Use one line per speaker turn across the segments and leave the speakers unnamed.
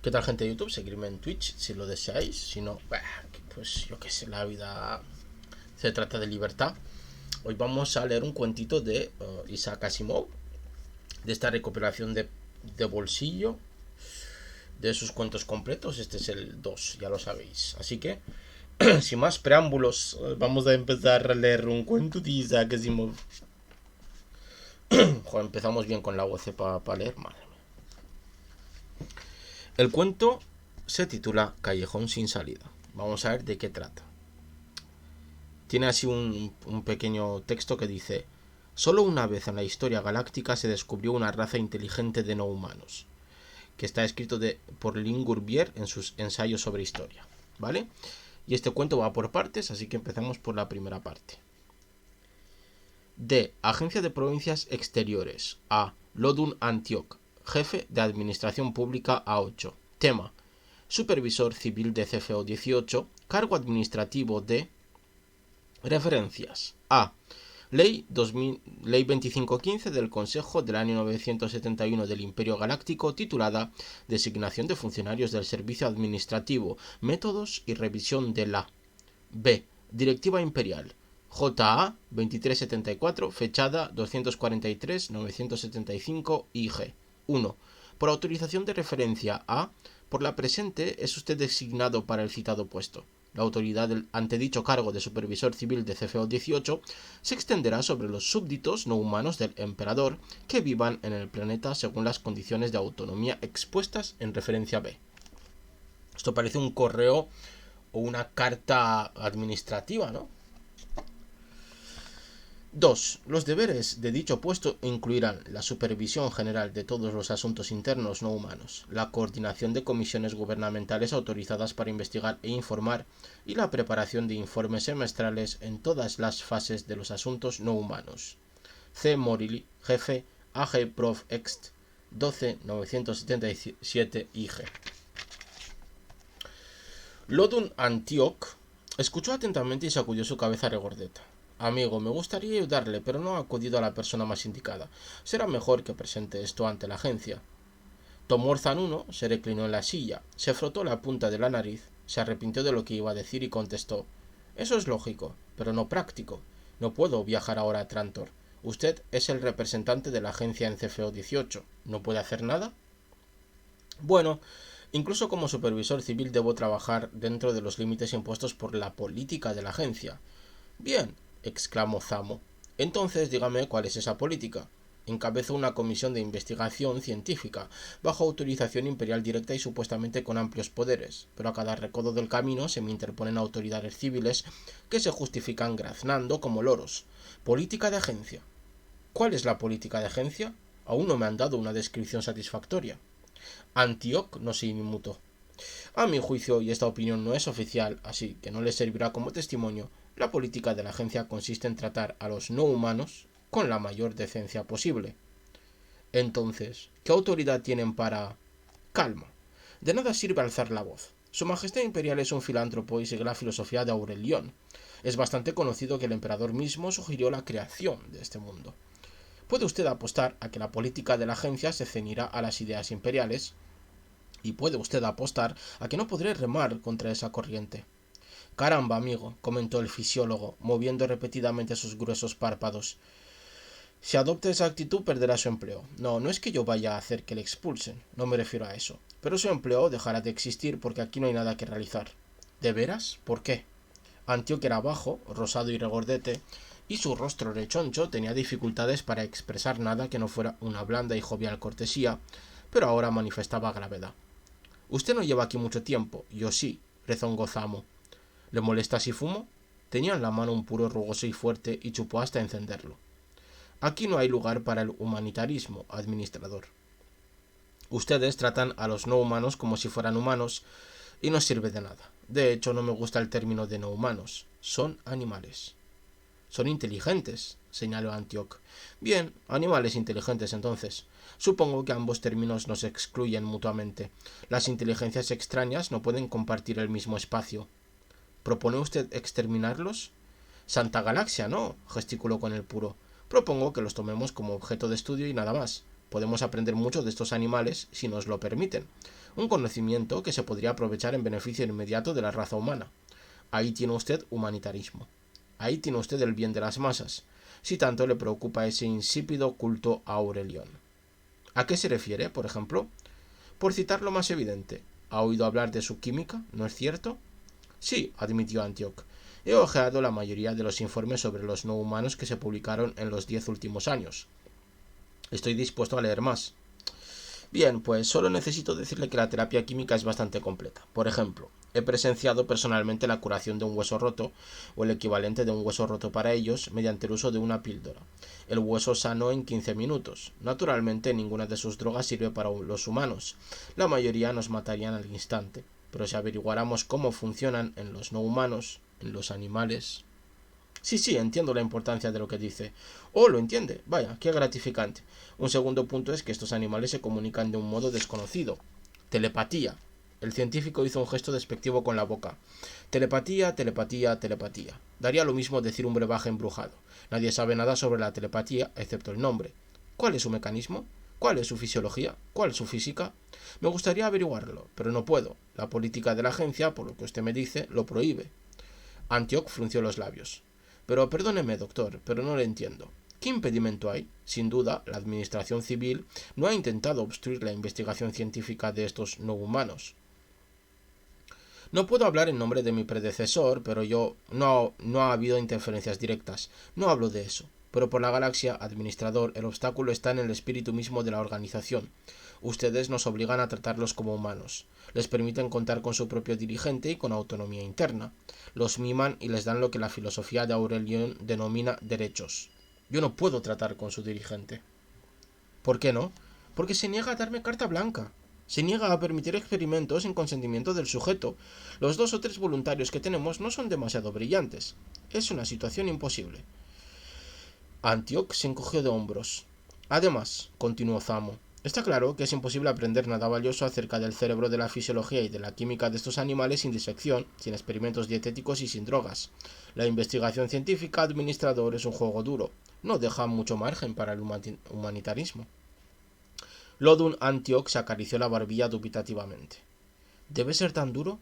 ¿Qué tal, gente de YouTube? Seguidme en Twitch si lo deseáis. Si no, pues yo qué sé, la vida se trata de libertad. Hoy vamos a leer un cuentito de Isaac Asimov, de esta recopilación de bolsillo, de sus cuentos completos. Este es el 2, ya lo sabéis. Así que, sin más preámbulos, vamos a empezar a leer un cuento de Isaac Asimov. Joder, empezamos bien con la voz para leer, madre mía. El cuento se titula Callejón sin salida. Vamos a ver de qué trata. Tiene así un pequeño texto que dice: solo una vez en la historia galáctica se descubrió una raza inteligente de no humanos, que está escrito por Lynn Gurbier en sus ensayos sobre historia, ¿vale? Y este cuento va por partes, así que empezamos por la primera parte. D. Agencia de Provincias Exteriores. A. Lodun Antioch, jefe de Administración Pública A8. Tema: Supervisor Civil de CFO 18, cargo administrativo de... Referencias. A. Ley 2515 del Consejo del año 971 del Imperio Galáctico, titulada Designación de funcionarios del servicio administrativo, métodos y revisión de la... B. Directiva Imperial JA 2374, fechada 243-975 IG. 1. Por autorización de referencia A, por la presente es usted designado para el citado puesto. La autoridad del antedicho cargo de supervisor civil de CFO 18 se extenderá sobre los súbditos no humanos del emperador que vivan en el planeta según las condiciones de autonomía expuestas en referencia B. Esto parece un correo o una carta administrativa, ¿no? 2. Los deberes de dicho puesto incluirán la supervisión general de todos los asuntos internos no humanos, la coordinación de comisiones gubernamentales autorizadas para investigar e informar y la preparación de informes semestrales en todas las fases de los asuntos no humanos. C. Morley, jefe, AG Prof. Ext. 12-977 IG. Lodun Antioch escuchó atentamente y sacudió su cabeza regordeta. Amigo, me gustaría ayudarle, pero no ha acudido a la persona más indicada. Será mejor que presente esto ante la agencia. Tomó Zanuno, se reclinó en la silla, se frotó la punta de la nariz, se arrepintió de lo que iba a decir y contestó: eso es lógico, pero no práctico. No puedo viajar ahora a Trantor. Usted es el representante de la agencia en CFO 18. ¿No puede hacer nada? Bueno, incluso como supervisor civil debo trabajar dentro de los límites impuestos por la política de la agencia. Bien, exclamó Zamo. Entonces dígame cuál es esa política. Encabezo una comisión de investigación científica, bajo autorización imperial directa y supuestamente con amplios poderes, pero a cada recodo del camino se me interponen autoridades civiles que se justifican graznando como loros. Política de agencia. ¿Cuál es la política de agencia? Aún no me han dado una descripción satisfactoria. Antioch no se inmutó. A mi juicio, y esta opinión no es oficial, así que no le servirá como testimonio, la política de la agencia consiste en tratar a los no humanos con la mayor decencia posible. Entonces, ¿qué autoridad tienen para...? Calma. De nada sirve alzar la voz. Su Majestad Imperial es un filántropo y sigue la filosofía de Aurelión. Es bastante conocido que el emperador mismo sugirió la creación de este mundo. Puede usted apostar a que la política de la agencia se ceñirá a las ideas imperiales, y puede usted apostar a que no podré remar contra esa corriente. Caramba, amigo, comentó el fisiólogo, moviendo repetidamente sus gruesos párpados. Si adopta esa actitud perderá su empleo. No, no es que yo vaya a hacer que le expulsen, no me refiero a eso. Pero su empleo dejará de existir porque aquí no hay nada que realizar. ¿De veras? ¿Por qué? Antioch era bajo, rosado y regordete, y su rostro rechoncho tenía dificultades para expresar nada que no fuera una blanda y jovial cortesía, pero ahora manifestaba gravedad. Usted no lleva aquí mucho tiempo, yo sí, rezongó Zamo. ¿Le molesta si fumo? Tenía en la mano un puro rugoso y fuerte y chupó hasta encenderlo. Aquí no hay lugar para el humanitarismo, administrador. Ustedes tratan a los no humanos como si fueran humanos y no sirve de nada. De hecho, no me gusta el término de no humanos. Son animales. Son inteligentes, señaló Antioch. Bien, animales inteligentes entonces. Supongo que ambos términos nos excluyen mutuamente. Las inteligencias extrañas no pueden compartir el mismo espacio. ¿Propone usted exterminarlos? Santa Galaxia, no, gesticuló con el puro. Propongo que los tomemos como objeto de estudio y nada más. Podemos aprender mucho de estos animales si nos lo permiten. un conocimiento que se podría aprovechar en beneficio inmediato de la raza humana. Ahí tiene usted humanitarismo. Ahí tiene usted el bien de las masas, si tanto le preocupa ese insípido culto a Aurelión. ¿A qué se refiere, por ejemplo? Por citar lo más evidente, ¿ha oído hablar de su química, no es cierto? Sí, admitió Antioch. He hojeado la mayoría de los informes sobre los no humanos que se publicaron en los 10 últimos años. Estoy dispuesto a leer más. Bien, pues solo necesito decirle que la terapia química es bastante completa. Por ejemplo, he presenciado personalmente la curación de un hueso roto, o el equivalente de un hueso roto para ellos, mediante el uso de una píldora. El hueso sanó en 15 minutos. Naturalmente, ninguna de sus drogas sirve para los humanos. La mayoría nos matarían al instante. Pero si averiguáramos cómo funcionan en los no humanos, en los animales... Sí, entiendo la importancia de lo que dice. Oh, lo entiende. Vaya, qué gratificante. Un segundo punto es que estos animales se comunican de un modo desconocido. Telepatía. El científico hizo un gesto despectivo con la boca. Telepatía, telepatía, telepatía. Daría lo mismo decir un brebaje embrujado. Nadie sabe nada sobre la telepatía, excepto el nombre. ¿Cuál es su mecanismo? ¿Cuál es su fisiología? ¿Cuál es su física? Me gustaría averiguarlo, pero no puedo. La política de la agencia, por lo que usted me dice, lo prohíbe. Antioch frunció los labios. Pero perdóneme, doctor, pero no le entiendo. ¿Qué impedimento hay? Sin duda, la administración civil no ha intentado obstruir la investigación científica de estos no humanos. No puedo hablar en nombre de mi predecesor, pero no ha habido interferencias directas. No hablo de eso. Pero por la galaxia, administrador, el obstáculo está en el espíritu mismo de la organización. Ustedes nos obligan a tratarlos como humanos. Les permiten contar con su propio dirigente y con autonomía interna. Los miman y les dan lo que la filosofía de Aurelión denomina derechos. Yo no puedo tratar con su dirigente. ¿Por qué no? Porque se niega a darme carta blanca. Se niega a permitir experimentos sin consentimiento del sujeto. Los 2 o 3 voluntarios que tenemos no son demasiado brillantes. Es una situación imposible. Antioch se encogió de hombros. Además, continuó Zamo, está claro que es imposible aprender nada valioso acerca del cerebro, de la fisiología y de la química de estos animales sin disección, sin experimentos dietéticos y sin drogas. La investigación científica, administrador, es un juego duro. No deja mucho margen para el humanitarismo. Lodun Antioch se acarició la barbilla dubitativamente. ¿Debe ser tan duro?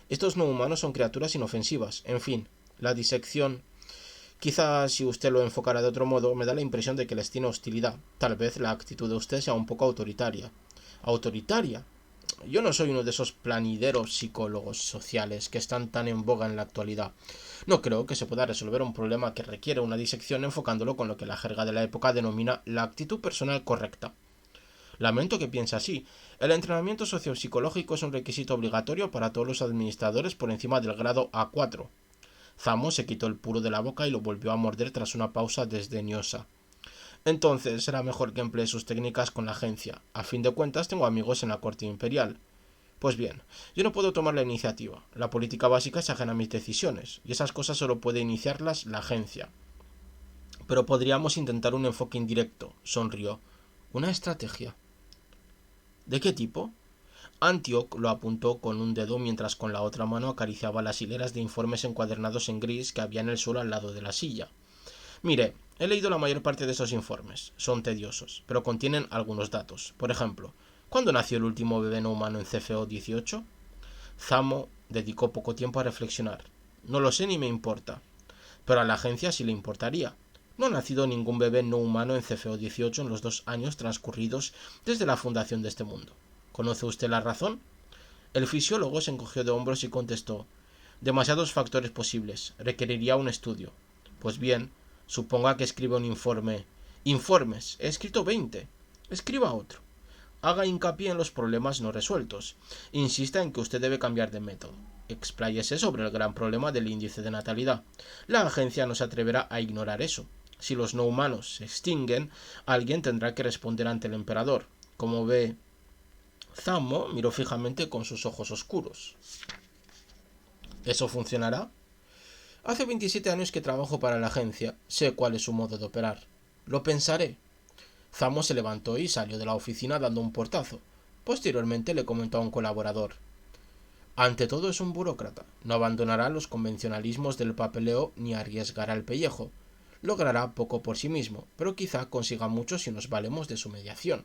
Estos no humanos son criaturas inofensivas. En fin, la disección... Quizás si usted lo enfocara de otro modo, me da la impresión de que les tiene hostilidad. Tal vez la actitud de usted sea un poco autoritaria. ¿Autoritaria? Yo no soy uno de esos planideros psicólogos sociales que están tan en boga en la actualidad. No creo que se pueda resolver un problema que requiere una disección enfocándolo con lo que la jerga de la época denomina la actitud personal correcta. Lamento que piense así. El entrenamiento sociopsicológico es un requisito obligatorio para todos los administradores por encima del grado A4. Zamo se quitó el puro de la boca y lo volvió a morder tras una pausa desdeñosa. Entonces será mejor que emplee sus técnicas con la agencia. A fin de cuentas tengo amigos en la corte imperial. Pues bien, yo no puedo tomar la iniciativa. La política básica es ajena a mis decisiones, y esas cosas solo puede iniciarlas la agencia. Pero podríamos intentar un enfoque indirecto, sonrió. ¿Una estrategia? ¿De qué tipo? Antioch lo apuntó con un dedo mientras con la otra mano acariciaba las hileras de informes encuadernados en gris que había en el suelo al lado de la silla. Mire, he leído la mayor parte de esos informes. Son tediosos, pero contienen algunos datos. Por ejemplo, ¿cuándo nació el último bebé no humano en CFO 18? Zamo dedicó poco tiempo a reflexionar. No lo sé ni me importa. Pero a la agencia sí le importaría. No ha nacido ningún bebé no humano en CFO 18 en los 2 años transcurridos desde la fundación de este mundo. ¿Conoce usted la razón? El fisiólogo se encogió de hombros y contestó: demasiados factores posibles. Requeriría un estudio. Pues bien, suponga que escribe un informe. Informes. He escrito 20. Escriba otro. Haga hincapié en los problemas no resueltos. Insista en que usted debe cambiar de método. Expláyese sobre el gran problema del índice de natalidad. La agencia no se atreverá a ignorar eso. Si los no humanos se extinguen, alguien tendrá que responder ante el emperador. Como ve... Zamo miró fijamente con sus ojos oscuros. ¿Eso funcionará? Hace 27 años que trabajo para la agencia. Sé cuál es su modo de operar. Lo pensaré. Zamo se levantó y salió de la oficina dando un portazo. Posteriormente le comentó a un colaborador: ante todo es un burócrata. No abandonará los convencionalismos del papeleo ni arriesgará el pellejo. Logrará poco por sí mismo, pero quizá consiga mucho si nos valemos de su mediación.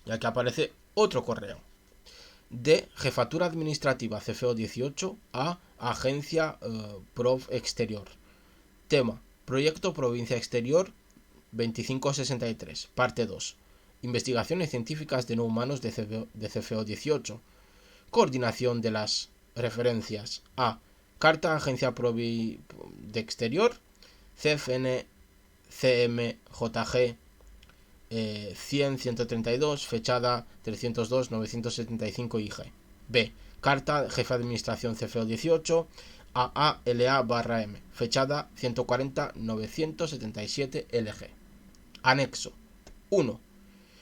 ya que aparece otro correo. De Jefatura Administrativa CFO 18 a Agencia Prov Exterior. Tema: Proyecto Provincia Exterior 2563, parte 2. Investigaciones científicas de no humanos de CFO 18. Coordinación de las referencias a Carta Agencia Provi de Exterior, CFN CMJG 100-132, fechada 302-975 IG. B. Carta Jefe de Administración CFO 18 AALA/M, fechada 140-977 LG. Anexo 1.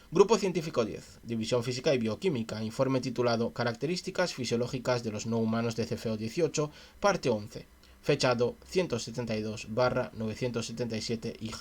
Grupo Científico 10, División Física y Bioquímica, informe titulado Características fisiológicas de los no humanos de CFO 18, parte 11, fechado 172-977 IG.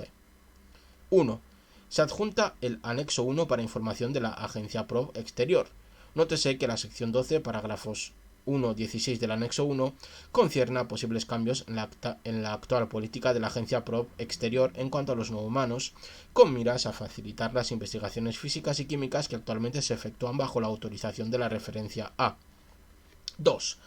1. Se adjunta el anexo 1 para información de la Agencia Prov Exterior. Nótese que la sección 12, parágrafos 1-16 del anexo 1, concierne a posibles cambios en la actual política de la Agencia Prov Exterior en cuanto a los no humanos, con miras a facilitar las investigaciones físicas y químicas que actualmente se efectúan bajo la autorización de la referencia A. 2.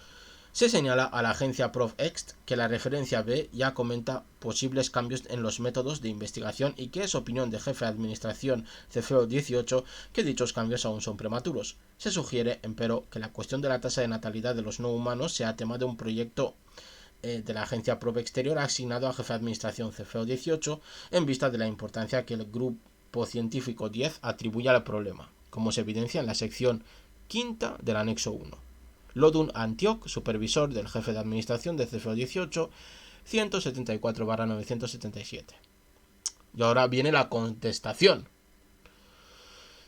Se señala a la agencia ProvExt que la referencia B ya comenta posibles cambios en los métodos de investigación y que es opinión de jefe de administración CFO 18 que dichos cambios aún son prematuros. Se sugiere, empero, que la cuestión de la tasa de natalidad de los no humanos sea tema de un proyecto de la agencia Prov Exterior asignado a jefe de administración CFO 18 en vista de la importancia que el grupo científico 10 atribuye al problema, como se evidencia en la sección quinta del anexo 1. Lodun Antioch, supervisor del jefe de administración de CFO 18, 174/977. Y ahora viene la contestación.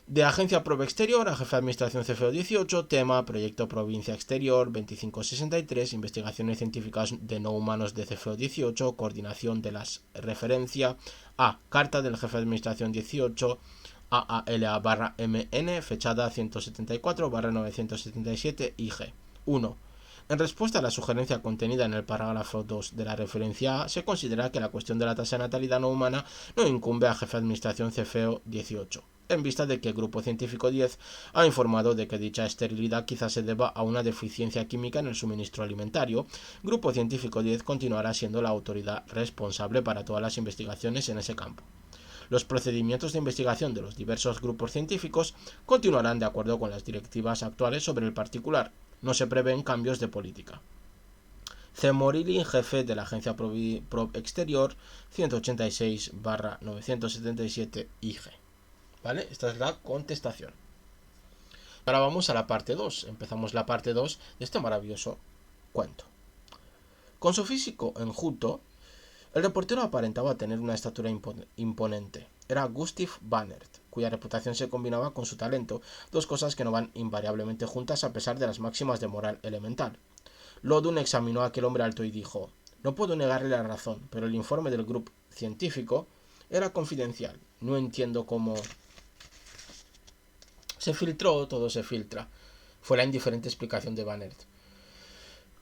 De Agencia Prov Exterior a jefe de administración CFO 18, tema Proyecto Provincia Exterior 2563, investigaciones científicas de no humanos de CFO 18, coordinación de las referencia a Carta del jefe de administración 18, AALA/MN, fechada 174/977 IG. 1. En respuesta a la sugerencia contenida en el parágrafo 2 de la referencia A, se considera que la cuestión de la tasa de natalidad no humana no incumbe a jefe de administración CFO 18, en vista de que el Grupo Científico 10 ha informado de que dicha esterilidad quizás se deba a una deficiencia química en el suministro alimentario. Grupo Científico 10 continuará siendo la autoridad responsable para todas las investigaciones en ese campo. Los procedimientos de investigación de los diversos grupos científicos continuarán de acuerdo con las directivas actuales sobre el particular. No se prevén cambios de política. C. Morilin, jefe de la Agencia Prov Exterior, 186/977 IG. ¿Vale? Esta es la contestación. Ahora vamos a la parte 2. Empezamos la parte 2 de este maravilloso cuento. Con su físico enjuto, el reportero aparentaba tener una estatura imponente. Era Gustav Bannert, cuya reputación se combinaba con su talento, dos cosas que no van invariablemente juntas a pesar de las máximas de moral elemental. Lodun examinó a aquel hombre alto y dijo: «No puedo negarle la razón, pero el informe del grupo científico era confidencial. No entiendo cómo...». Se filtró, todo se filtra, fue la indiferente explicación de Bannert.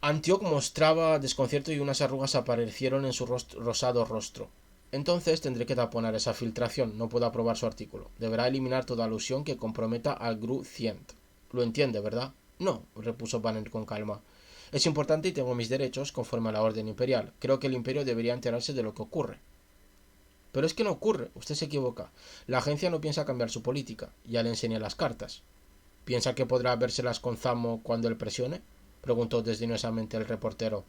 Antioch mostraba desconcierto y unas arrugas aparecieron en su rosado rostro. Entonces tendré que taponar esa filtración, no puedo aprobar su artículo. Deberá eliminar toda alusión que comprometa al Gru Cient. Lo entiende, ¿verdad? No, repuso Banner con calma. Es importante y tengo mis derechos conforme a la orden imperial. Creo que el imperio debería enterarse de lo que ocurre. Pero es que no ocurre, usted se equivoca. La agencia no piensa cambiar su política. Ya le enseñé las cartas. ¿Piensa que podrá vérselas con Zamo cuando él presione?, preguntó desdeñosamente el reportero.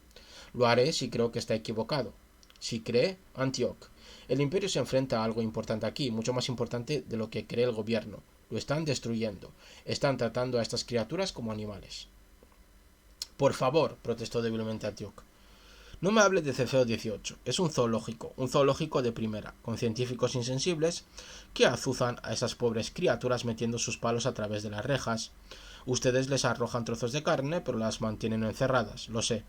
Lo haré si creo que está equivocado. Si cree, Antioch. El imperio se enfrenta a algo importante aquí, mucho más importante de lo que cree el gobierno. Lo están destruyendo. Están tratando a estas criaturas como animales. Por favor, protestó débilmente Antioch. No me hable de CFO 18. Es un zoológico de primera, con científicos insensibles que azuzan a esas pobres criaturas metiendo sus palos a través de las rejas. Ustedes les arrojan trozos de carne, pero las mantienen encerradas, lo sé.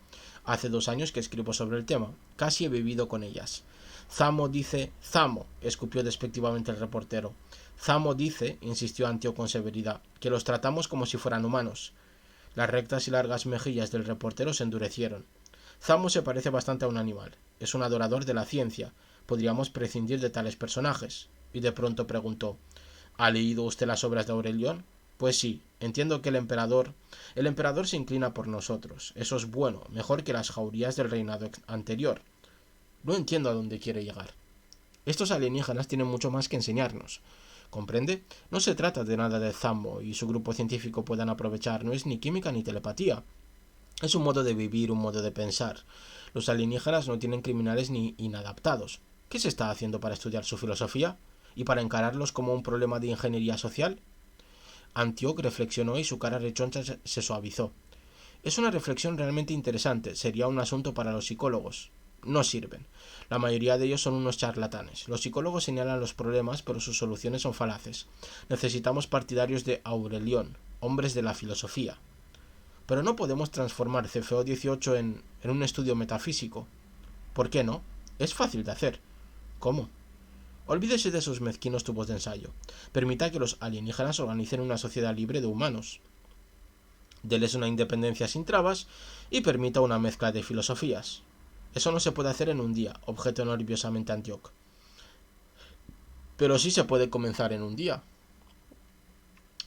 Hace 2 años que escribo sobre el tema. Casi he vivido con ellas. Zamo dice... Zamo, escupió despectivamente el reportero. Zamo dice, insistió Antioch con severidad, que los tratamos como si fueran humanos. Las rectas y largas mejillas del reportero se endurecieron. Zamo se parece bastante a un animal. Es un adorador de la ciencia. Podríamos prescindir de tales personajes. Y de pronto preguntó: ¿Ha leído usted las obras de Aurelión? Pues sí, entiendo que el emperador se inclina por nosotros. Eso es bueno, mejor que las jaurías del reinado anterior. No entiendo a dónde quiere llegar. Estos alienígenas tienen mucho más que enseñarnos. ¿Comprende? No se trata de nada de Zambo y su grupo científico puedan aprovechar, no es ni química ni telepatía. Es un modo de vivir, un modo de pensar. Los alienígenas no tienen criminales ni inadaptados. ¿Qué se está haciendo para estudiar su filosofía? ¿Y para encararlos como un problema de ingeniería social? Antioch reflexionó y su cara rechoncha se suavizó. Es una reflexión realmente interesante. Sería un asunto para los psicólogos. No sirven. La mayoría de ellos son unos charlatanes. Los psicólogos señalan los problemas, pero sus soluciones son falaces. Necesitamos partidarios de Aurelión, hombres de la filosofía. Pero no podemos transformar CFO 18 en un estudio metafísico. ¿Por qué no? Es fácil de hacer. ¿Cómo? Olvídese de sus mezquinos tubos de ensayo. Permita que los alienígenas organicen una sociedad libre de humanos. Deles una independencia sin trabas y permita una mezcla de filosofías. Eso no se puede hacer en un día, objetó nerviosamente Antioch. Pero sí se puede comenzar en un día.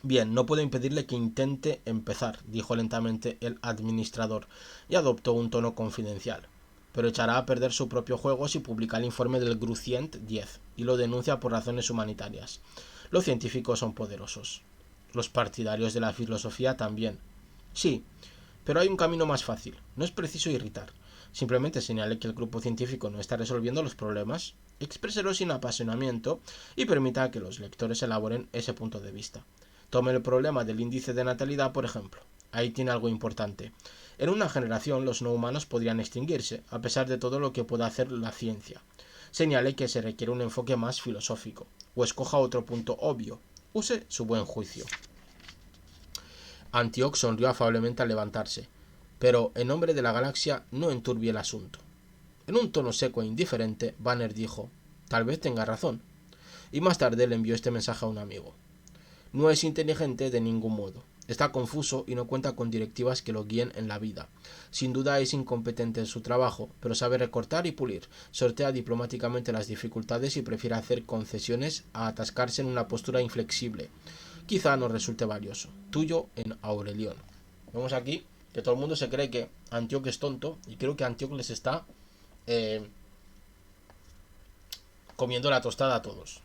Bien, no puedo impedirle que intente empezar, dijo lentamente el administrador, y adoptó un tono confidencial. Pero echará a perder su propio juego si publica el informe del Grucient 10 y lo denuncia por razones humanitarias. Los científicos son poderosos. Los partidarios de la filosofía también. Sí, pero hay un camino más fácil. No es preciso irritar. Simplemente señale que el grupo científico no está resolviendo los problemas, expréselo sin apasionamiento y permita que los lectores elaboren ese punto de vista. Tome el problema del índice de natalidad, por ejemplo. Ahí tiene algo importante. En una generación los no humanos podrían extinguirse, a pesar de todo lo que pueda hacer la ciencia. Señale que se requiere un enfoque más filosófico, o escoja otro punto obvio. Use su buen juicio. Antioch sonrió afablemente al levantarse, pero en nombre de la galaxia no enturbie el asunto. En un tono seco e indiferente, Banner dijo: tal vez tenga razón. Y más tarde le envió este mensaje a un amigo: no es inteligente de ningún modo. Está confuso y no cuenta con directivas que lo guíen en la vida. Sin duda es incompetente en su trabajo, pero sabe recortar y pulir. Sortea diplomáticamente las dificultades y prefiere hacer concesiones a atascarse en una postura inflexible. Quizá nos resulte valioso. Tuyo en Aurelión. Vemos aquí que todo el mundo se cree que Antioch es tonto y creo que Antioch les está comiendo la tostada a todos.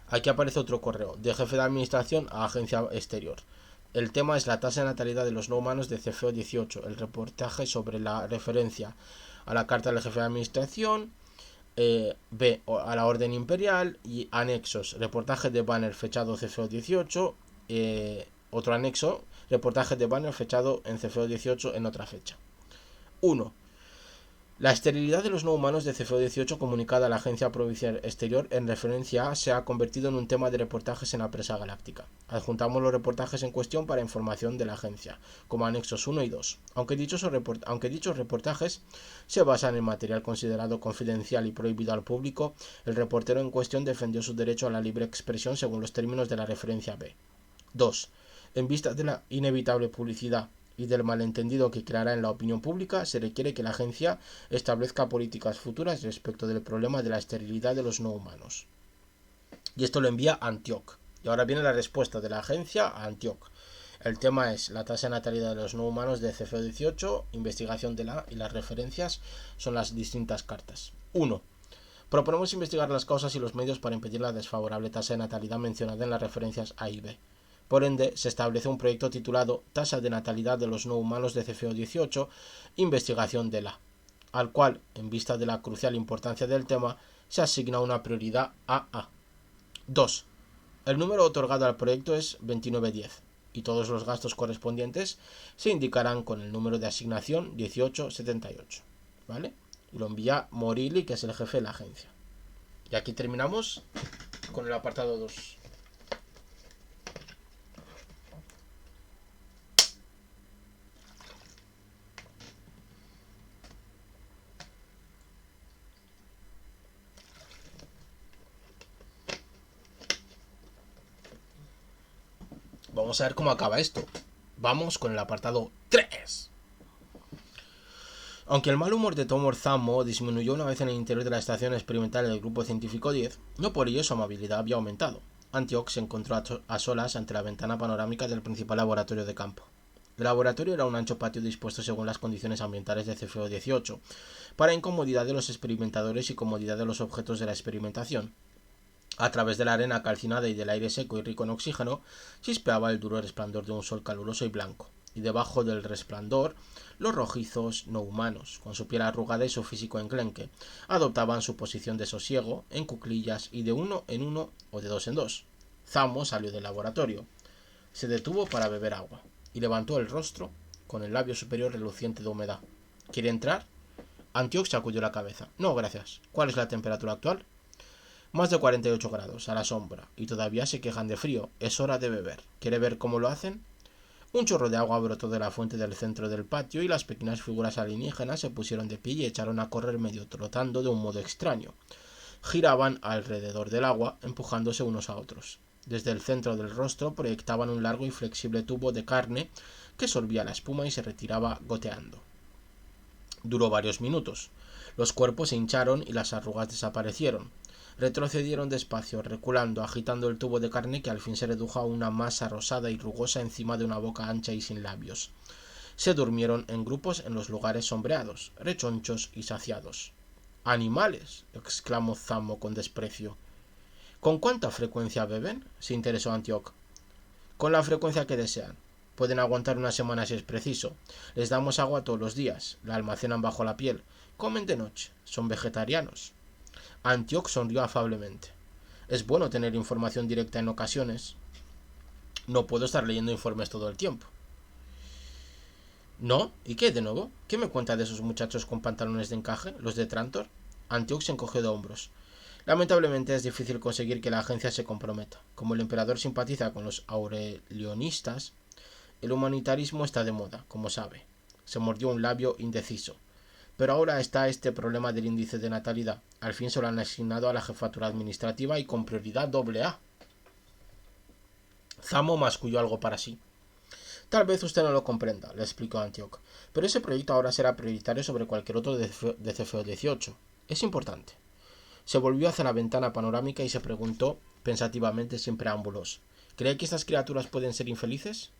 Aquí aparece otro correo, de jefe de administración a agencia exterior. El tema es la tasa de natalidad de los no humanos de CFO 18, el reportaje sobre la referencia a la carta del jefe de administración, B, a la orden imperial y anexos, reportaje de Banner fechado CFO 18, otro anexo, reportaje de Banner fechado en CFO 18 en otra fecha. 1. La esterilidad de los no humanos de CFO 18 comunicada a la Agencia Provincial Exterior en referencia a se ha convertido en un tema de reportajes en la prensa galáctica. Adjuntamos los reportajes en cuestión para información de la agencia, como anexos 1 y 2. Aunque dichos reportajes se basan en material considerado confidencial y prohibido al público, el reportero en cuestión defendió su derecho a la libre expresión según los términos de la referencia B. 2. En vista de la inevitable publicidad y del malentendido que creará en la opinión pública, se requiere que la agencia establezca políticas futuras respecto del problema de la esterilidad de los no humanos. Y esto lo envía Antioch. Y ahora viene la respuesta de la agencia a Antioch. El tema es la tasa de natalidad de los no humanos de CFO 18, investigación de y las referencias son las distintas cartas. 1. Proponemos investigar las causas y los medios para impedir la desfavorable tasa de natalidad mencionada en las referencias A y B. Por ende, se establece un proyecto titulado Tasa de natalidad de los no humanos de CFO 18, investigación de al cual, en vista de la crucial importancia del tema, se asigna una prioridad AA. 2. El número otorgado al proyecto es 2910 y todos los gastos correspondientes se indicarán con el número de asignación 1878. ¿Vale? Y lo envía Morili, que es el jefe de la agencia. Y aquí terminamos con el apartado 2. Vamos a ver cómo acaba esto. Vamos con el apartado 3. Aunque el mal humor de Tom Orzamo disminuyó una vez en el interior de la estación experimental del grupo científico 10, no por ello su amabilidad había aumentado. Antioch se encontró a solas ante la ventana panorámica del principal laboratorio de campo. El laboratorio era un ancho patio dispuesto según las condiciones ambientales de CFO-18, para incomodidad de los experimentadores y comodidad de los objetos de la experimentación. A través de la arena calcinada y del aire seco y rico en oxígeno, chispeaba el duro resplandor de un sol caluroso y blanco, y debajo del resplandor, los rojizos no humanos, con su piel arrugada y su físico enclenque, adoptaban su posición de sosiego, en cuclillas y de uno en uno o de dos en dos. Zamo salió del laboratorio. Se detuvo para beber agua, y levantó el rostro, con el labio superior reluciente de humedad. ¿Quiere entrar? Antioch sacudió la cabeza. No, gracias. ¿Cuál es la temperatura actual? Más de 48 grados, a la sombra, y todavía se quejan de frío. Es hora de beber. ¿Quiere ver cómo lo hacen? Un chorro de agua brotó de la fuente del centro del patio y las pequeñas figuras alienígenas se pusieron de pie y echaron a correr medio trotando de un modo extraño. Giraban alrededor del agua, empujándose unos a otros. Desde el centro del rostro proyectaban un largo y flexible tubo de carne que sorbía la espuma y se retiraba goteando. Duró varios minutos. Los cuerpos se hincharon y las arrugas desaparecieron. Retrocedieron despacio, reculando, agitando el tubo de carne que al fin se redujo a una masa rosada y rugosa encima de una boca ancha y sin labios. Se durmieron en grupos en los lugares sombreados, rechonchos y saciados. ¡Animales! Exclamó Zamo con desprecio. ¿Con cuánta frecuencia beben? Se interesó Antioch. Con la frecuencia que desean. Pueden aguantar una semana si es preciso. Les damos agua todos los días, la almacenan bajo la piel, comen de noche, son vegetarianos. Antioch sonrió afablemente. Es bueno tener información directa en ocasiones. No puedo estar leyendo informes todo el tiempo. ¿No? ¿Y qué, de nuevo? ¿Qué me cuenta de esos muchachos con pantalones de encaje, los de Trantor? Antioch se encogió de hombros. Lamentablemente es difícil conseguir que la agencia se comprometa. Como el emperador simpatiza con los aurelionistas, el humanitarismo está de moda, como sabe. Se mordió un labio indeciso. Pero ahora está este problema del índice de natalidad. Al fin se lo han asignado a la jefatura administrativa y con prioridad AA. Zamo masculló algo para sí. Tal vez usted no lo comprenda, le explicó Antioch, pero ese proyecto ahora será prioritario sobre cualquier otro de CFO-18. Es importante. Se volvió hacia la ventana panorámica y se preguntó pensativamente sin preámbulos. ¿Cree que estas criaturas pueden ser infelices?